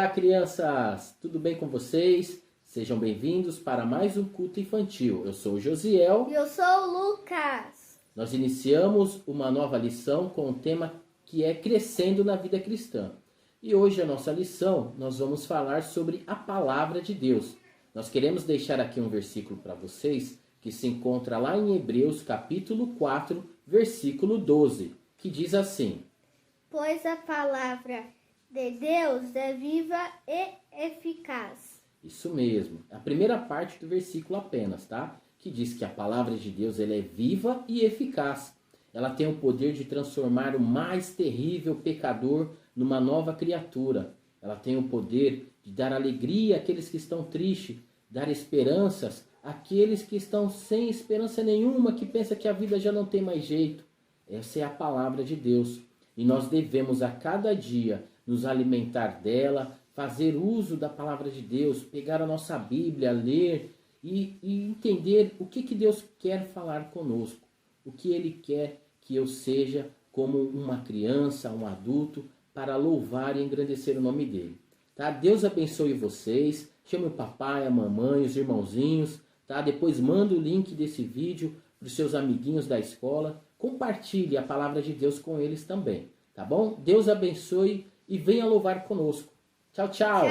Olá, crianças! Tudo bem com vocês? Sejam bem-vindos para mais um culto infantil. Eu sou o Josiel. E eu sou o Lucas. Nós iniciamos uma nova lição com um tema que é Crescendo na Vida Cristã. E hoje a nossa lição, nós vamos falar sobre a Palavra de Deus. Nós queremos deixar aqui um versículo para vocês que se encontra lá em Hebreus capítulo 4, versículo 12, que diz assim: Pois a palavra de Deus é viva e eficaz. Isso mesmo, a primeira parte do versículo apenas, tá? Que diz que a palavra de Deus ela é viva e eficaz. Ela tem o poder de transformar o mais terrível pecador numa nova criatura. Ela tem o poder de dar alegria àqueles que estão tristes, dar esperanças àqueles que estão sem esperança nenhuma, que pensam que a vida já não tem mais jeito. Essa é a palavra de Deus. E nós devemos a cada dia nos alimentar dela, fazer uso da palavra de Deus, pegar a nossa Bíblia, ler e entender o que Deus quer falar conosco. O que Ele quer que eu seja como uma criança, um adulto, para louvar e engrandecer o nome dEle. Tá? Deus abençoe vocês. Chame o papai, a mamãe, os irmãozinhos. Tá? Depois manda o link desse vídeo para os seus amiguinhos da escola. Compartilhe a palavra de Deus com eles também. Tá bom? Deus abençoe e venha louvar conosco. Tchau, tchau. Tchau.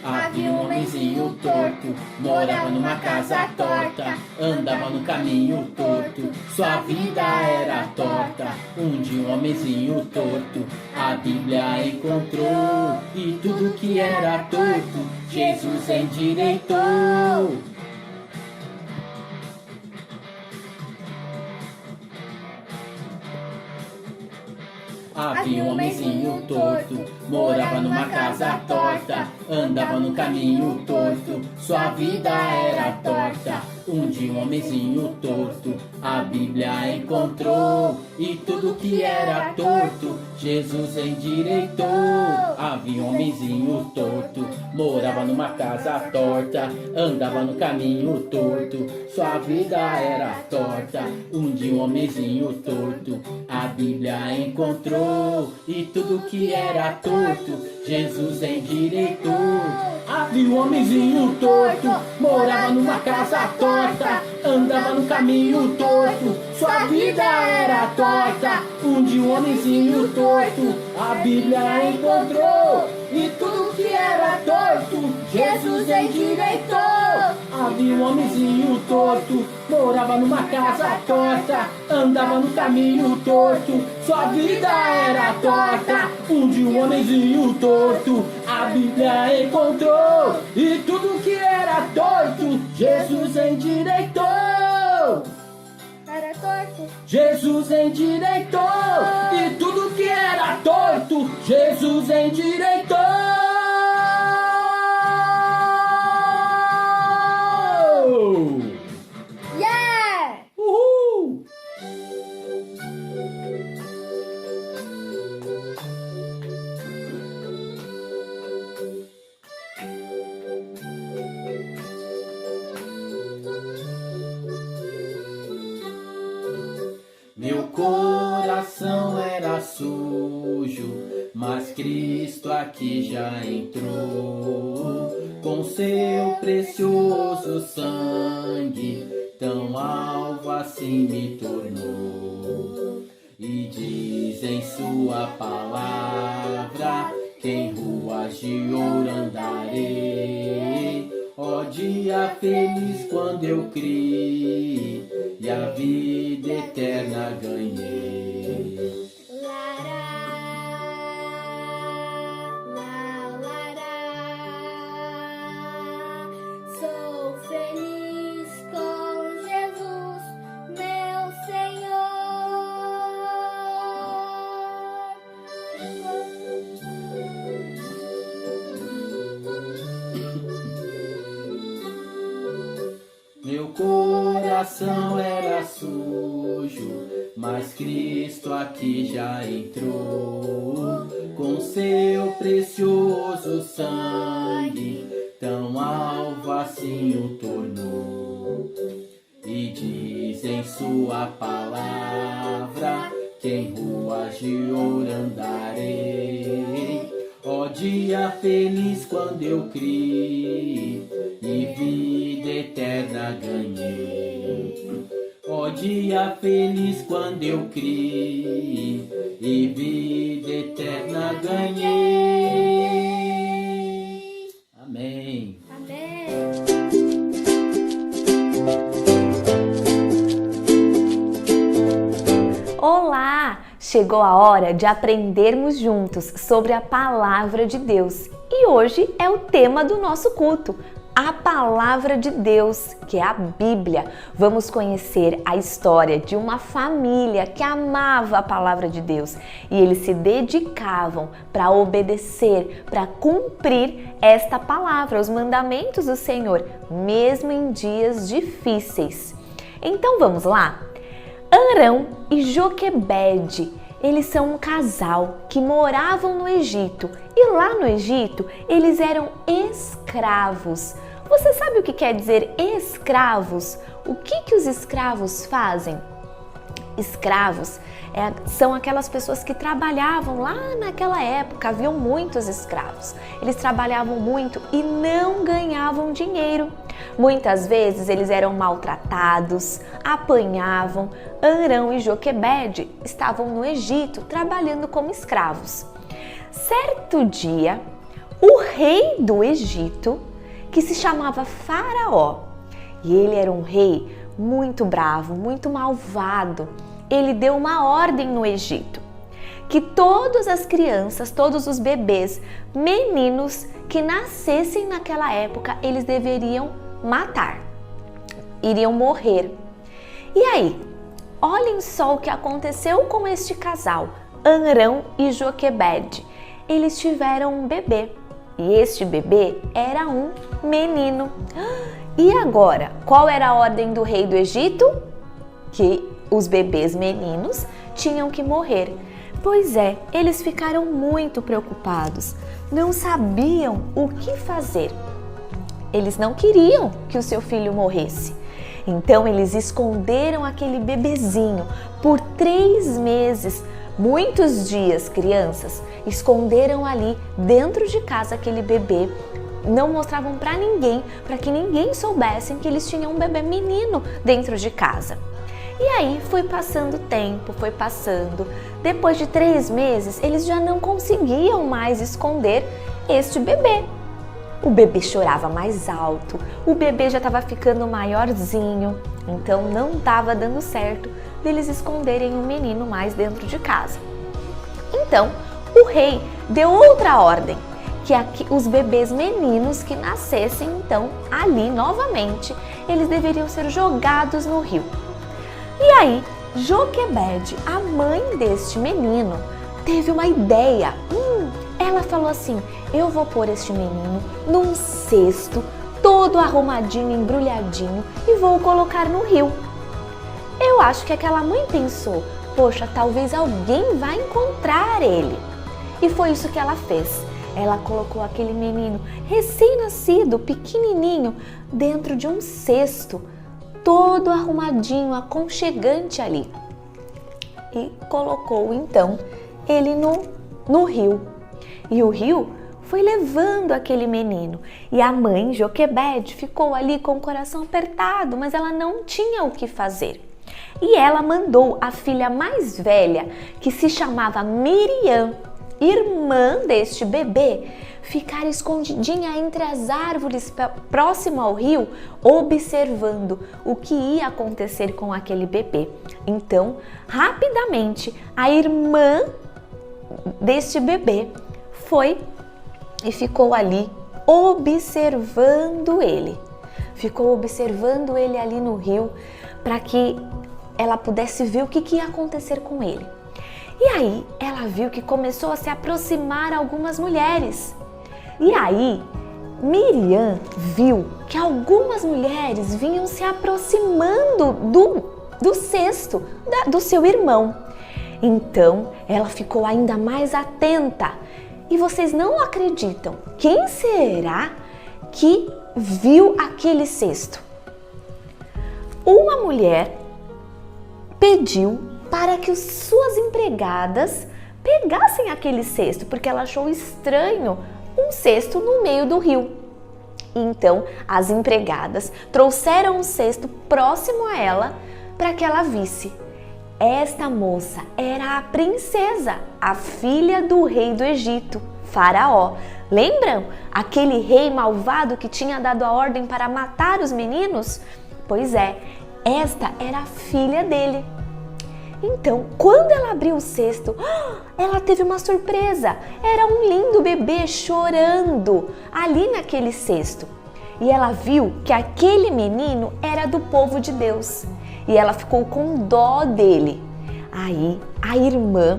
Havia um homenzinho torto, morava numa casa torta, andava no caminho torto, sua vida era torta. Um dia um homenzinho torto, a Bíblia encontrou, e tudo que era torto, Jesus endireitou. Havia um homenzinho torto, morava numa casa torta, andava no caminho torto, sua vida era torta. Um dia um homenzinho torto, a Bíblia encontrou, e tudo que era torto, Jesus endireitou. Havia um homenzinho torto, morava numa casa torta, andava no caminho torto, sua vida era torta. Um dia um homenzinho torto, a Bíblia encontrou, e tudo que era torto, Jesus endireitou. Havia um homenzinho torto, morava numa casa torta, andava no caminho torto, sua vida era torta. Um dia um homenzinho torto, a Bíblia encontrou, e tudo que era torto, Jesus endireitou. Havia um homenzinho torto, morava numa casa torta, andava no caminho torto, sua vida era torta. Um dia um homenzinho torto, a Bíblia encontrou, e tudo que era torto, Jesus endireitou. Era torto. Jesus endireitou, e tudo que era torto, Jesus endireitou. Yeah! Uhul! Meu coração era sujo, mas Cristo aqui já entrou. Com seu precioso sangue, tão alvo assim me tornou. E diz em sua palavra, que em ruas de ouro andarei. Ó dia feliz quando eu criei, e a vida eterna ganhei. Sou feliz com Jesus, meu Senhor. Meu coração era sujo, mas Cristo aqui já entrou. Com seu precioso sangue, tão alvo assim o tornou. E diz em sua palavra que em ruas de ouro andarei. Ó dia feliz quando eu criei e vida eterna ganhei. Ó dia feliz quando eu criei e vida eterna ganhei. Amém. Amém. Olá! Chegou a hora de aprendermos juntos sobre a Palavra de Deus. E hoje é o tema do nosso culto, a Palavra de Deus, que é a Bíblia. Vamos conhecer a história de uma família que amava a Palavra de Deus e eles se dedicavam para obedecer, para cumprir esta palavra, os mandamentos do Senhor, mesmo em dias difíceis. Então vamos lá? Arão e Joquebede, eles são um casal que moravam no Egito e lá no Egito eles eram escravos. Você sabe o que quer dizer escravos? O que os escravos fazem? Escravos são aquelas pessoas que trabalhavam lá naquela época, haviam muitos escravos. Eles trabalhavam muito e não ganhavam dinheiro. Muitas vezes eles eram maltratados, apanhavam. Arão e Joquebede estavam no Egito trabalhando como escravos. Certo dia, o rei do Egito, que se chamava Faraó, e ele era um rei muito bravo, muito malvado, ele deu uma ordem no Egito, que todas as crianças, todos os bebês, meninos que nascessem naquela época, eles deveriam matar, iriam morrer. E aí, olhem só o que aconteceu com este casal, Arão e Joquebede. Eles tiveram um bebê, e este bebê era um menino. E agora, qual era a ordem do rei do Egito? Que os bebês meninos tinham que morrer. Pois é, eles ficaram muito preocupados, não sabiam o que fazer. Eles não queriam que o seu filho morresse. Então eles esconderam aquele bebezinho por 3 meses. Muitos dias, crianças, esconderam ali dentro de casa aquele bebê. Não mostravam para ninguém, para que ninguém soubesse que eles tinham um bebê menino dentro de casa. E aí foi passando o tempo, foi passando. Depois de 3 meses, eles já não conseguiam mais esconder este bebê. O bebê chorava mais alto, o bebê já estava ficando maiorzinho, então não estava dando certo deles esconderem o menino mais dentro de casa. Então, o rei deu outra ordem, que os bebês meninos que nascessem, então, ali novamente, eles deveriam ser jogados no rio. E aí, Joquebede, a mãe deste menino, teve uma ideia. Ela falou assim: eu vou pôr este menino num cesto, todo arrumadinho, embrulhadinho, e vou colocar no rio. Eu acho que aquela mãe pensou: poxa, talvez alguém vá encontrar ele. E foi isso que ela fez. Ela colocou aquele menino recém-nascido, pequenininho, dentro de um cesto, todo arrumadinho, aconchegante ali. E colocou então ele no rio. E o rio foi levando aquele menino. E a mãe, Joquebede, ficou ali com o coração apertado, mas ela não tinha o que fazer. E ela mandou a filha mais velha, que se chamava Miriam, irmã deste bebê, ficar escondidinha entre as árvores próximo ao rio, observando o que ia acontecer com aquele bebê. Então, rapidamente, a irmã deste bebê foi e ficou ali observando ele. Ficou observando ele ali no rio para que ela pudesse ver o que ia acontecer com ele. E aí ela viu que começou a se aproximar algumas mulheres. E aí Miriam viu que algumas mulheres vinham se aproximando do cesto do seu irmão. Então, ela ficou ainda mais atenta. E vocês não acreditam, quem será que viu aquele cesto? Uma mulher pediu para que suas empregadas pegassem aquele cesto, porque ela achou estranho um cesto no meio do rio. Então, as empregadas trouxeram um cesto próximo a ela para que ela visse. Esta moça era a princesa, a filha do rei do Egito, Faraó. Lembram? Aquele rei malvado que tinha dado a ordem para matar os meninos? Pois é, esta era a filha dele. Então, quando ela abriu o cesto, ela teve uma surpresa. Era um lindo bebê chorando ali naquele cesto. E ela viu que aquele menino era do povo de Deus. E ela ficou com dó dele. Aí, a irmã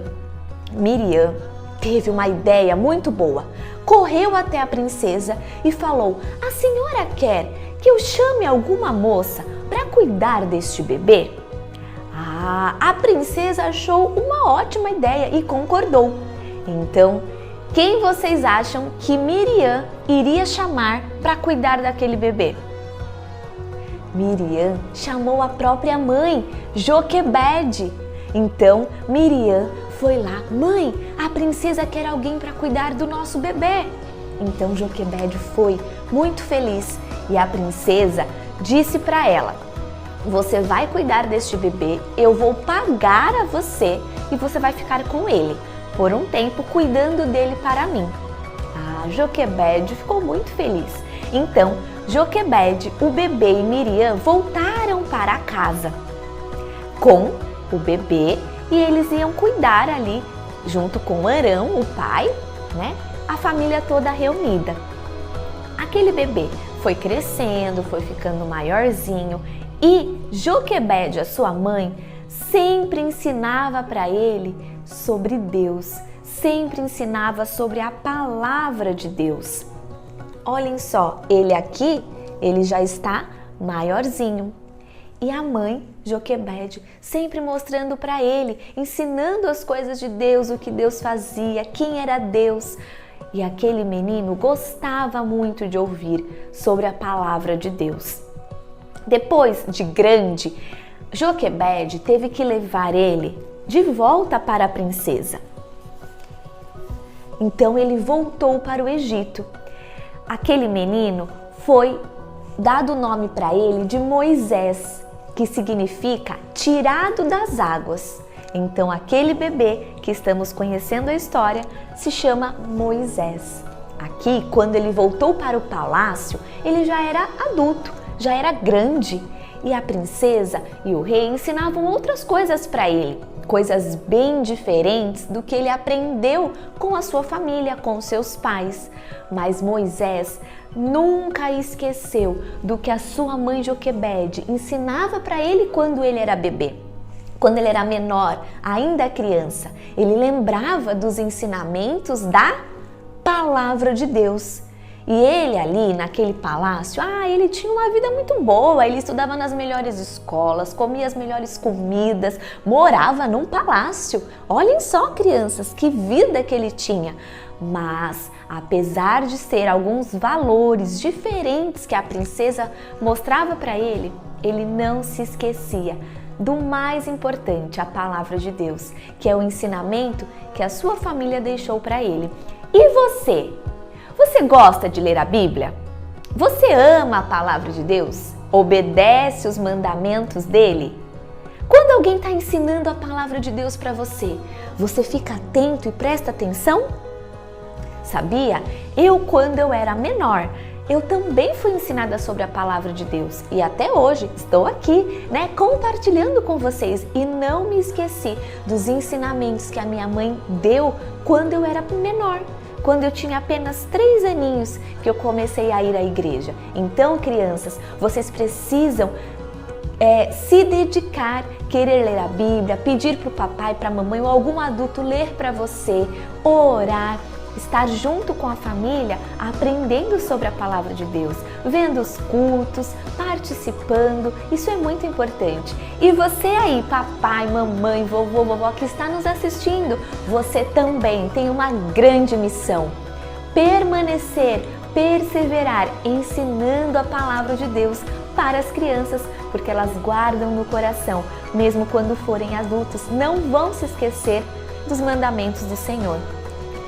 Miriam teve uma ideia muito boa. Correu até a princesa e falou: "A senhora quer que eu chame alguma moça para cuidar deste bebê?" A princesa achou uma ótima ideia e concordou. Então, quem vocês acham que Miriam iria chamar para cuidar daquele bebê? Miriam chamou a própria mãe, Joquebede. Então, Miriam foi lá: "Mãe, a princesa quer alguém para cuidar do nosso bebê." Então, Joquebede foi muito feliz e a princesa disse para ela: "Você vai cuidar deste bebê, eu vou pagar a você e você vai ficar com ele por um tempo cuidando dele para mim." Joquebede ficou muito feliz. Então, Joquebede, o bebê e Miriam voltaram para casa com o bebê e eles iam cuidar ali junto com Arão, o pai, né? A família toda reunida. Aquele bebê foi crescendo, foi ficando maiorzinho e Joquebede, a sua mãe, sempre ensinava para ele sobre Deus, sempre ensinava sobre a palavra de Deus. Olhem só, ele aqui, ele já está maiorzinho. E a mãe, Joquebede, sempre mostrando para ele, ensinando as coisas de Deus, o que Deus fazia, quem era Deus. E aquele menino gostava muito de ouvir sobre a palavra de Deus. Depois de grande, Joquebede teve que levar ele de volta para a princesa. Então ele voltou para o Egito. Aquele menino foi dado o nome para ele de Moisés, que significa tirado das águas. Então aquele bebê que estamos conhecendo a história se chama Moisés. Aqui, quando ele voltou para o palácio, ele já era adulto, já era grande. E a princesa e o rei ensinavam outras coisas para ele, coisas bem diferentes do que ele aprendeu com a sua família, com seus pais. Mas Moisés nunca esqueceu do que a sua mãe Joquebede ensinava para ele quando ele era bebê. Quando ele era menor, ainda criança, ele lembrava dos ensinamentos da palavra de Deus. E ele ali naquele palácio, ele tinha uma vida muito boa, ele estudava nas melhores escolas, comia as melhores comidas, morava num palácio. Olhem só, crianças, que vida que ele tinha. Mas, apesar de ser alguns valores diferentes que a princesa mostrava para ele, ele não se esquecia do mais importante, a palavra de Deus, que é o ensinamento que a sua família deixou para ele. E você? Você gosta de ler a Bíblia? Você ama a palavra de Deus? Obedece os mandamentos dele? Quando alguém está ensinando a palavra de Deus para você, você fica atento e presta atenção? Sabia? Quando eu era menor, eu também fui ensinada sobre a palavra de Deus e até hoje estou aqui, compartilhando com vocês e não me esqueci dos ensinamentos que a minha mãe deu quando eu era menor. Quando eu tinha apenas 3 aninhos que eu comecei a ir à igreja. Então, crianças, vocês precisam se dedicar, querer ler a Bíblia, pedir para o papai, para a mamãe ou algum adulto ler para você, orar, estar junto com a família, aprendendo sobre a palavra de Deus, vendo os cultos, participando, isso é muito importante. E você aí, papai, mamãe, vovô, vovó que está nos assistindo, você também tem uma grande missão: permanecer, perseverar, ensinando a palavra de Deus para as crianças, porque elas guardam no coração, mesmo quando forem adultos, não vão se esquecer dos mandamentos do Senhor.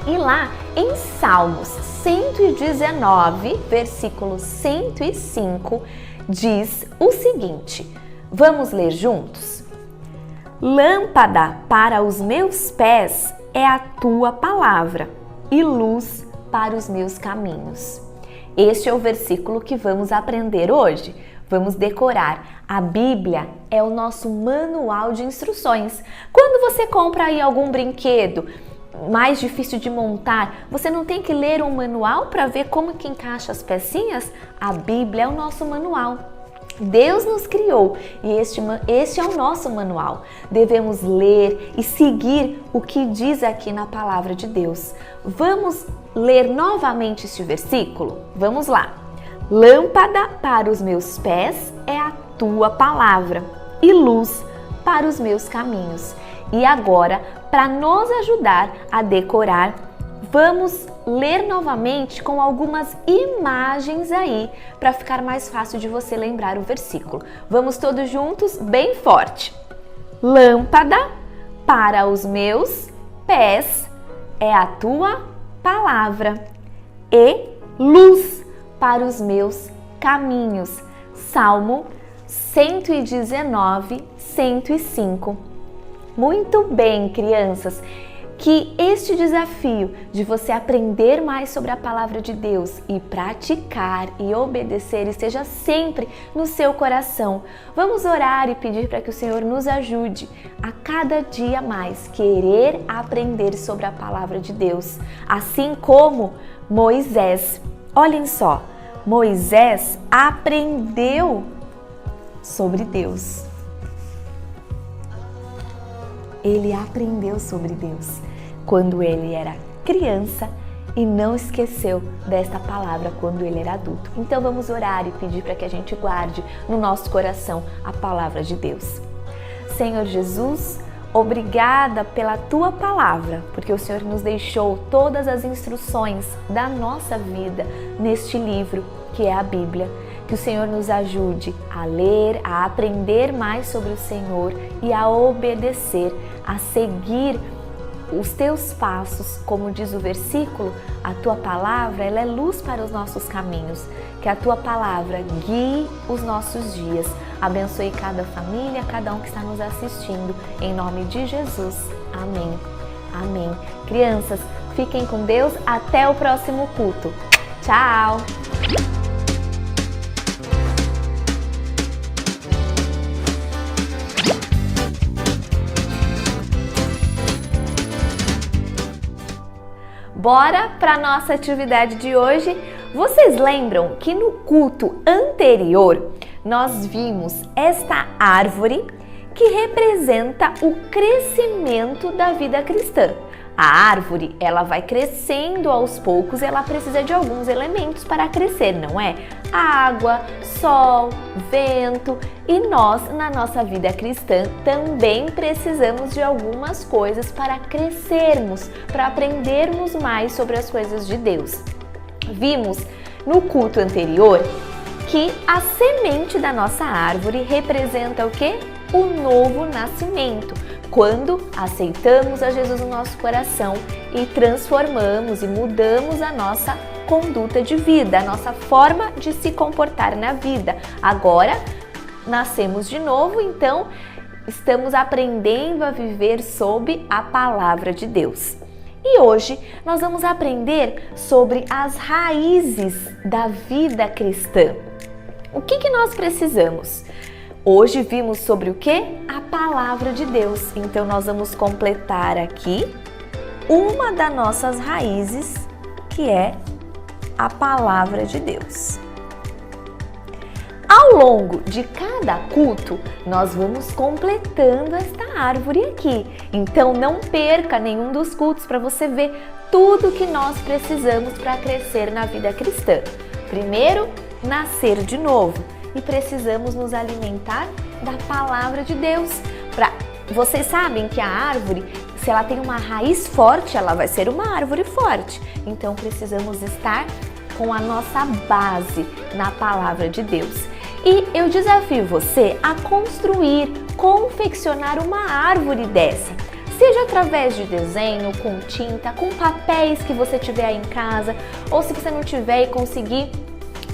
E lá em Salmos 119, versículo 105, diz o seguinte, vamos ler juntos? Lâmpada para os meus pés é a tua palavra e luz para os meus caminhos. Este é o versículo que vamos aprender hoje. Vamos decorar. A Bíblia é o nosso manual de instruções. Quando você compra aí algum brinquedo mais difícil de montar, você não tem que ler um manual para ver como que encaixa as pecinhas? A Bíblia é o nosso manual. Deus nos criou e este é o nosso manual. Devemos ler e seguir o que diz aqui na palavra de Deus. Vamos ler novamente este versículo? Vamos lá. Lâmpada para os meus pés é a tua palavra e luz para os meus caminhos. E agora, para nos ajudar a decorar, vamos ler novamente com algumas imagens aí, para ficar mais fácil de você lembrar o versículo. Vamos todos juntos, bem forte. Lâmpada para os meus pés é a tua palavra e luz para os meus caminhos. Salmo 119, 105. Muito bem, crianças, que este desafio de você aprender mais sobre a palavra de Deus e praticar e obedecer esteja sempre no seu coração. Vamos orar e pedir para que o Senhor nos ajude a cada dia mais querer aprender sobre a palavra de Deus, assim como Moisés. Olhem só, Moisés aprendeu sobre Deus. Ele aprendeu sobre Deus quando ele era criança e não esqueceu desta palavra quando ele era adulto. Então vamos orar e pedir para que a gente guarde no nosso coração a palavra de Deus. Senhor Jesus, obrigada pela tua palavra, porque o Senhor nos deixou todas as instruções da nossa vida neste livro que é a Bíblia. Que o Senhor nos ajude a ler, a aprender mais sobre o Senhor e a obedecer, a seguir os teus passos. Como diz o versículo, a tua palavra ela é luz para os nossos caminhos. Que a tua palavra guie os nossos dias. Abençoe cada família, cada um que está nos assistindo. Em nome de Jesus. Amém. Amém. Crianças, fiquem com Deus. Até o próximo culto. Tchau! Bora para a nossa atividade de hoje. Vocês lembram que no culto anterior nós vimos esta árvore que representa o crescimento da vida cristã. A árvore, ela vai crescendo aos poucos, ela precisa de alguns elementos para crescer, não é? Água, sol, vento, e nós, na nossa vida cristã, também precisamos de algumas coisas para crescermos, para aprendermos mais sobre as coisas de Deus. Vimos no culto anterior que a semente da nossa árvore representa o quê? O novo nascimento. Quando aceitamos a Jesus no nosso coração e transformamos e mudamos a nossa conduta de vida, a nossa forma de se comportar na vida. Agora nascemos de novo, então estamos aprendendo a viver sob a palavra de Deus. E hoje nós vamos aprender sobre as raízes da vida cristã. O que nós precisamos? Hoje vimos sobre o que? A palavra de Deus. Então nós vamos completar aqui uma das nossas raízes, que é a palavra de Deus. Ao longo de cada culto, nós vamos completando esta árvore aqui. Então não perca nenhum dos cultos para você ver tudo que nós precisamos para crescer na vida cristã. Primeiro, nascer de novo, e precisamos nos alimentar da palavra de Deus. Vocês sabem que a árvore, se ela tem uma raiz forte, ela vai ser uma árvore forte. Então precisamos estar com a nossa base na palavra de Deus. E eu desafio você a construir, confeccionar uma árvore dessa. Seja através de desenho, com tinta, com papéis que você tiver aí em casa, ou se você não tiver e conseguir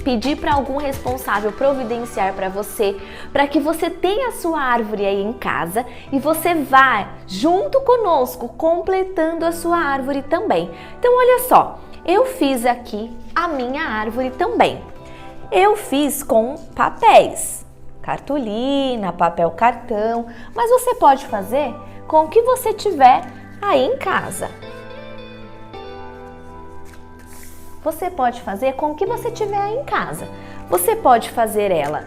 pedir para algum responsável providenciar para você, para que você tenha a sua árvore aí em casa e você vá junto conosco completando a sua árvore também. Então olha só, eu fiz aqui a minha árvore também. Eu fiz com papéis, cartolina, papel cartão, mas você pode fazer com o que você tiver aí em casa. Você pode fazer com o que você tiver aí em casa. Você pode fazer ela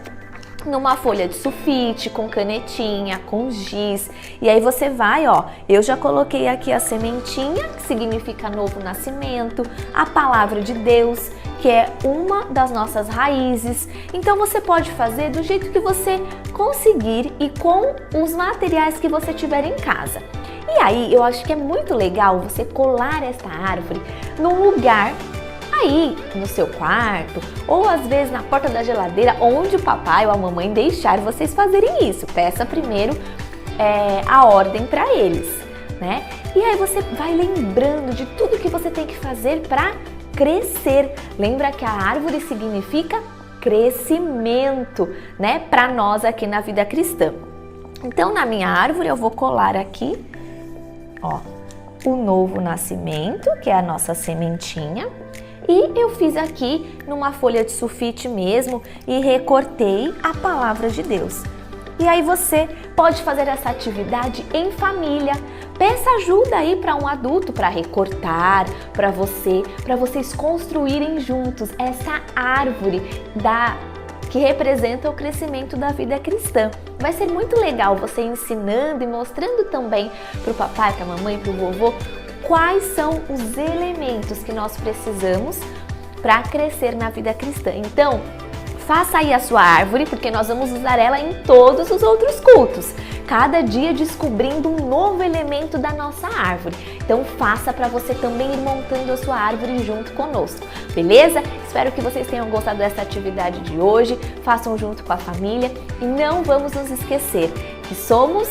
numa folha de sulfite, com canetinha, com giz. E aí você vai, ó, eu já coloquei aqui a sementinha, que significa novo nascimento, a palavra de Deus, que é uma das nossas raízes. Então você pode fazer do jeito que você conseguir e com os materiais que você tiver em casa. E aí eu acho que é muito legal você colar esta árvore num lugar aí no seu quarto, ou às vezes na porta da geladeira, onde o papai ou a mamãe deixar vocês fazerem isso. Peça primeiro a ordem para eles, né? E aí você vai lembrando de tudo que você tem que fazer para crescer. Lembra que a árvore significa crescimento, né? Para nós aqui na vida cristã. Então na minha árvore eu vou colar aqui, ó, o novo nascimento, que é a nossa sementinha. E eu fiz aqui numa folha de sulfite mesmo e recortei a palavra de Deus. E aí você pode fazer essa atividade em família. Peça ajuda aí para um adulto para recortar, para vocês construírem juntos essa árvore que representa o crescimento da vida cristã. Vai ser muito legal você ensinando e mostrando também para o papai, para a mamãe, para o vovô, quais são os elementos que nós precisamos para crescer na vida cristã. Então, faça aí a sua árvore, porque nós vamos usar ela em todos os outros cultos. Cada dia descobrindo um novo elemento da nossa árvore. Então, faça para você também ir montando a sua árvore junto conosco, beleza? Espero que vocês tenham gostado dessa atividade de hoje. Façam junto com a família e não vamos nos esquecer que somos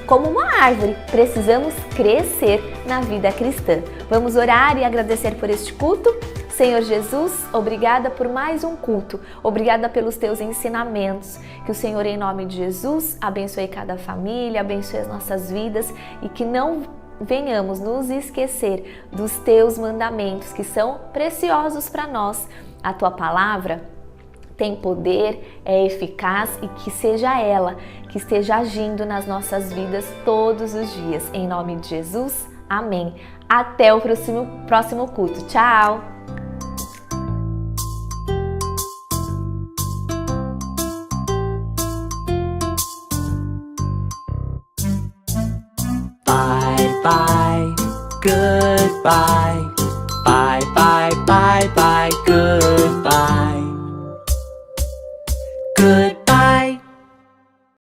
como uma árvore, precisamos crescer na vida cristã. Vamos orar e agradecer por este culto. Senhor Jesus, obrigada por mais um culto, obrigada pelos teus ensinamentos. Que o Senhor, em nome de Jesus, abençoe cada família, abençoe as nossas vidas e que não venhamos nos esquecer dos teus mandamentos, que são preciosos para nós. A tua palavra tem poder, é eficaz e que seja ela que esteja agindo nas nossas vidas todos os dias. Em nome de Jesus, amém. Até o próximo culto. Tchau! Bye bye, goodbye.